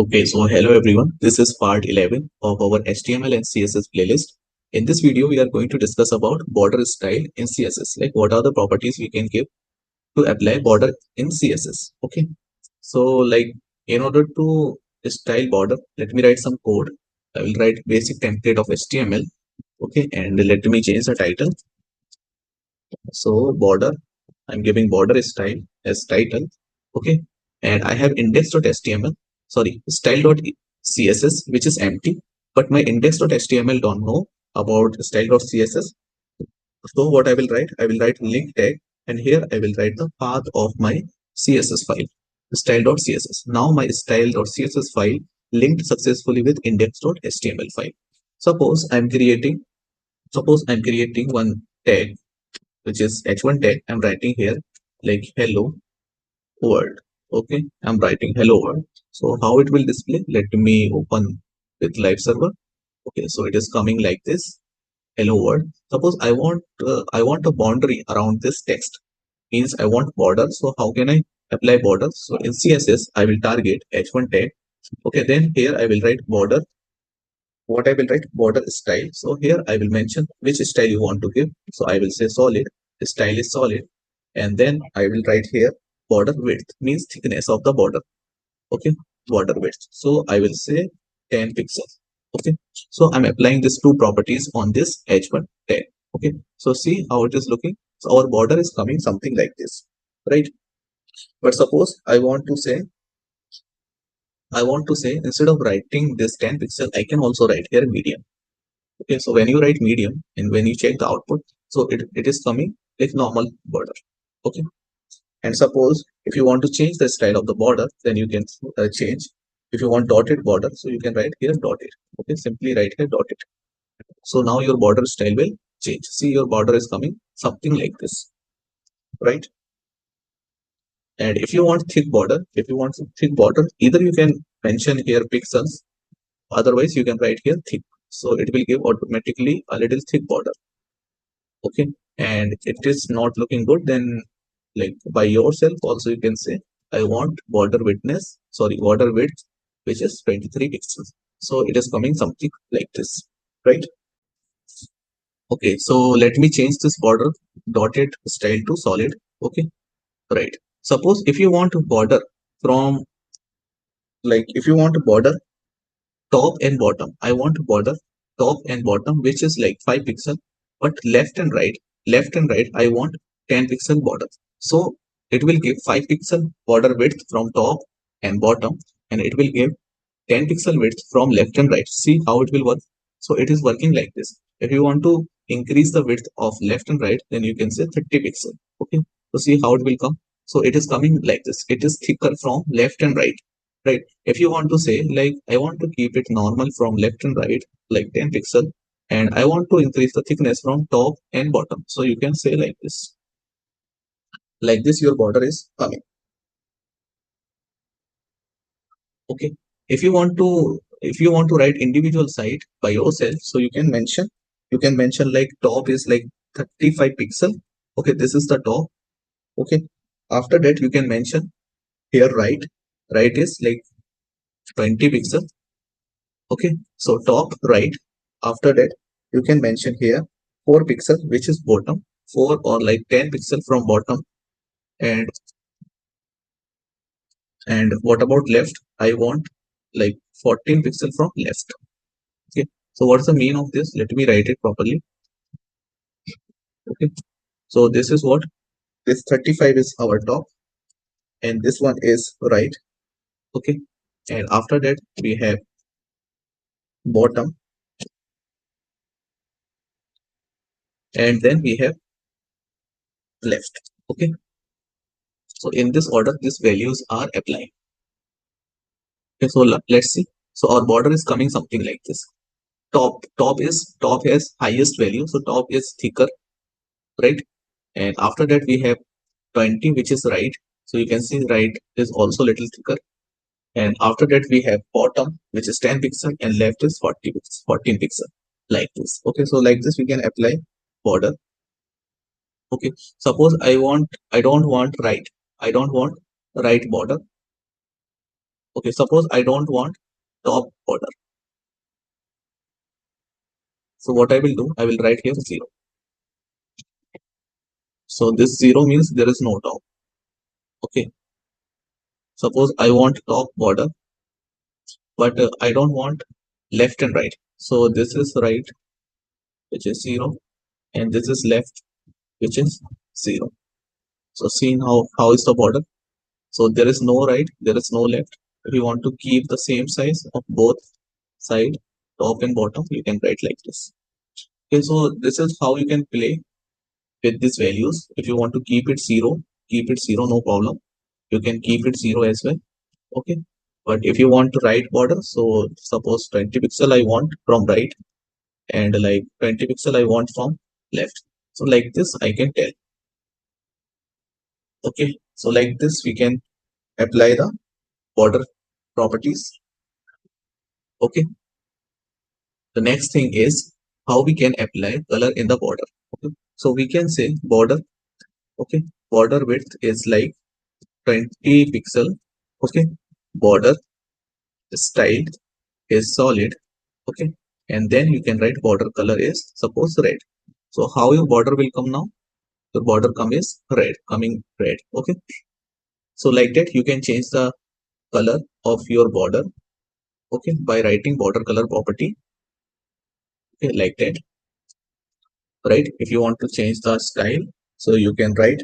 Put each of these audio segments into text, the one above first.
Okay, so hello everyone. This is part 11 of our HTML and CSS playlist. In this video, we are going to discuss about border style in CSS. Like what are the properties we can give to apply border in CSS. Okay, so like in order to style border, let me write some code. I will write basic template of HTML. Okay, and let me change the title. So border, I'm giving border style as title. Okay, and I have index.html, sorry, style.css, which is empty, but my index.html don't know about style.css. So what I will write? I will write link tag, and here I will write the path of my CSS file, style.css. Now my style.css file linked successfully with index.html file. Suppose I'm creating, suppose I'm creating one tag, which is h1 tag. I'm writing here like hello world. Okay, I'm writing hello world. So how it will display? Let me open with live server. Okay, so it is coming like this. Hello world. Suppose I want a boundary around this text. Means I want border. So how can I apply border? So in CSS, I will target h1 tag. Okay, then here I will write border. What I will write? Border style. So here I will mention which style you want to give. So I will say solid. Style is solid. And then I will write here border width, means thickness of the border. Okay, border width. So I will say 10 pixels. Okay, so I'm applying these two properties on this h1 tag. Okay, so see how it is looking. So our border is coming something like this, right? But suppose I want to say instead of writing this 10 pixel, I can also write here medium. Okay, so when you write medium and when you check the output, so it is coming like normal border. Okay, and suppose if you want to change the style of the border, then you can change. If you want dotted border, so you can write here dotted. Okay, simply write here dotted. So now your border style will change. See, your border is coming something like this, right? And if you want thick border, either you can mention here pixels, otherwise you can write here thick. So it will give automatically a little thick border. Okay, and it is not looking good, then like by yourself also you can say I want border width which is 23 pixels. So it is coming something like this, right? Okay, so let me change this border dotted style to solid. Okay, right. Suppose if you want to border from, like if you want to border top and bottom, I want to border top and bottom which is like 5 pixel, but left and right I want 10 pixel border. So it will give 5 pixel border width from top and bottom, and it will give 10 pixel width from left and right. See how it will work? So it is working like this. If you want to increase the width of left and right, then you can say 30 pixel. Okay, so see how it will come. So it is coming like this. It is thicker from left and right, right? If you want to say like I want to keep it normal from left and right, like 10 pixel, and I want to increase the thickness from top and bottom, so you can say like this. Like this your border is coming. Okay, if you want to write individual site by yourself, so you can mention like top is like 35 pixel. Okay, this is the top. Okay, after that you can mention here right is like 20 pixel. Okay, so top right. After that you can mention here 4 pixel which is bottom, 4 or like 10 pixel from bottom. And and what about left? I want like 14 pixel from left. Okay, so what's the mean of this? Let me write it properly. Okay, so this is what, this 35 is our top and this one is right. Okay, and after that we have bottom, and then we have left. Okay, so in this order these values are applying. Okay, so let's see. So our border is coming something like this. Top has highest value, so top is thicker, right? And after that we have 20 which is right, so you can see right is also little thicker. And after that we have bottom which is 10 pixel and left is 14 pixel, like this. Okay, so like this we can apply border. Okay, suppose I don't want right border. Okay, suppose I don't want top border. So what I will do, I will write here 0. So this 0 means there is no top. Okay, suppose I want top border, but I don't want left and right. So this is right, which is 0, and this is left, which is 0. So see how is the border? So there is no right, there is no left. If you want to keep the same size of both side, top and bottom, you can write like this. Okay, so this is how you can play with these values. If you want to keep it 0, no problem. You can keep it 0 as well. Okay, but if you want to write border, so suppose 20 pixel I want from right, and like 20 pixel I want from left. So like this I can tell. Okay, so like this we can apply the border properties. Okay, the next thing is how we can apply color in the border. Okay, so we can say border. Okay, border width is like 20 pixel. Okay, border style is solid. Okay, and then you can write border color is suppose red. So how your border will come now? Your border come is red, coming red. Okay, so like that you can change the color of your border. Okay, by writing border color property. Okay, like that. Right, if you want to change the style, so you can write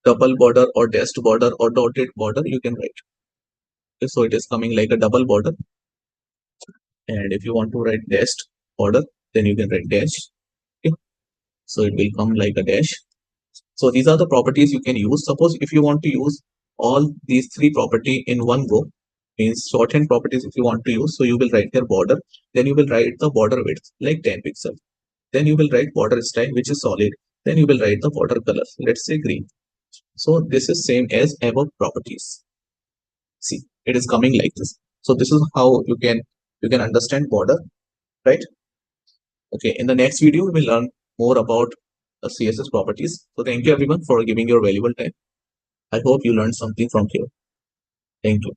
double border or dashed border or dotted border, you can write. Okay, so it is coming like a double border, and if you want to write dashed border, then you can write dash. Okay, so it will come like a dash. So these are the properties you can use. Suppose if you want to use all these three property in one go, means shorthand properties if you want to use, so you will write here border, then you will write the border width like 10 pixel, then you will write border style which is solid, then you will write the border color, let's say green. So this is same as above properties. See, it is coming like this. So this is how you can understand border, right? Okay, in the next video we will learn more about the CSS properties. So thank you everyone for giving your valuable time. I hope you learned something from here. Thank you.